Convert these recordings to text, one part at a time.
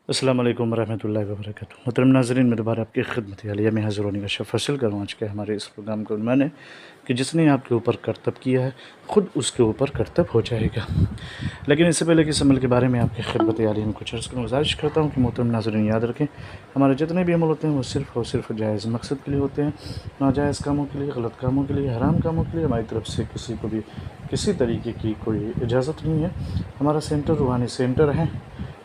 السلام علیکم ورحمۃ اللہ وبرکاتہ۔ محترم ناظرین، میں دوبارہ آپ کی خدمت عالیہ میں حاضر ہونے کا شرف حاصل کروں۔ آج کے ہمارے اس پروگرام کا عنوان ہے کہ جس نے آپ کے اوپر کرتب کیا ہے خود اس کے اوپر کرتب ہو جائے گا۔ لیکن اس سے پہلے کہ اس عمل کے بارے میں آپ کی خدمت عالیہ میں کچھ عرض کروں، گزارش کرتا ہوں کہ محترم ناظرین یاد رکھیں، ہمارے جتنے بھی عمل ہوتے ہیں وہ صرف اور صرف جائز مقصد کے لیے ہوتے ہیں، ناجائز کاموں کے لیے، غلط کاموں کے لیے، حرام کاموں کے لیے ہماری طرف سے کسی کو بھی کسی طریقے کی کوئی اجازت نہیں ہے۔ ہمارا سینٹر روحانی سینٹر ہے۔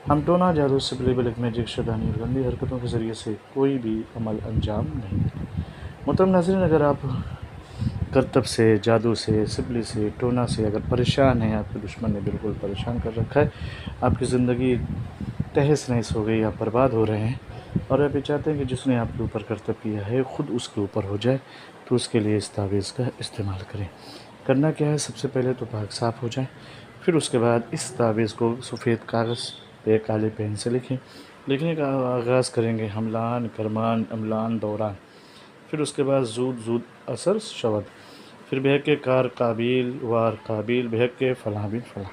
ہم ٹونا، جادو، سپلی، بلیک میجک، شیطانی اور گندی حرکتوں کے ذریعے سے کوئی بھی عمل انجام نہیں دیتے۔ محترم ناظرین، اگر آپ کرتب سے، جادو سے، سپلی سے، ٹونا سے اگر پریشان ہیں، آپ کے دشمن نے بالکل پریشان کر رکھا ہے، آپ کی زندگی تہس نہس ہو گئی، آپ برباد ہو رہے ہیں، اور آپ یہ چاہتے ہیں کہ جس نے آپ کے اوپر کرتب کیا ہے خود اس کے اوپر ہو جائے، تو اس کے لیے اس تعویذ کا استعمال کریں۔ کرنا کیا ہے، سب سے پہلے تو پاک صاف ہو جائیں، پھر اس کے بعد اس تعویذ کو سفید کاغذ پہ کالے پین سے لکھنے کا آغاز کریں گے، حملان، کرمان، املان، دوران، پھر اس کے بعد زود اثر شود، پھر بہک کے کار قابیل وار قابیل، بہک کے فلاں بن فلاں،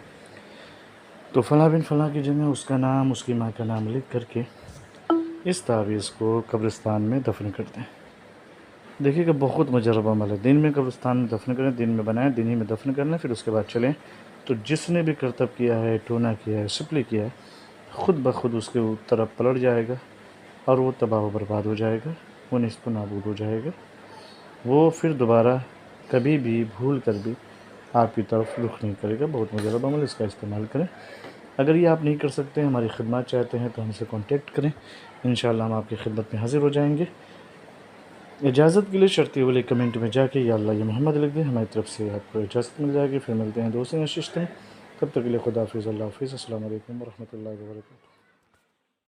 تو فلاں بن فلاں کی جگہ اس کا نام، اس کی ماں کا نام لکھ کر کے اس تعویذ کو قبرستان میں دفن کر دیں۔ دیکھیے کہ بہت مجرب عمل ہے، دن میں قبرستان میں دفن کریں، دن میں بنائیں، دن ہی میں دفن کر لیں، پھر اس کے بعد چلیں، تو جس نے بھی کرتب کیا ہے، ٹونا کیا ہے، سپلی کیا ہے، خود بخود اس کے طرف پلٹ جائے گا اور وہ تباہ و برباد ہو جائے گا، وہ نیست و نابود ہو جائے گا، وہ پھر دوبارہ کبھی بھی بھول کر بھی آپ کی طرف رخ نہیں کرے گا۔ بہت مجرب عمل، اس کا استعمال کریں۔ اگر یہ آپ نہیں کر سکتے، ہماری خدمات چاہتے ہیں تو ہم سے کانٹیکٹ کریں، انشاءاللہ ہم آپ کی خدمت میں حاضر ہو جائیں گے۔ اجازت کے لیے شرطی والے کمنٹ میں جا کے یا اللہ یا محمد لکھ دیں، ہماری طرف سے آپ کو اجازت مل جائے گی۔ پھر ملتے ہیں دوسری نشست میں، تب تک کے لیے خدا حافظ، اللہ حافظ، السلام علیکم ورحمۃ اللہ وبرکاتہ۔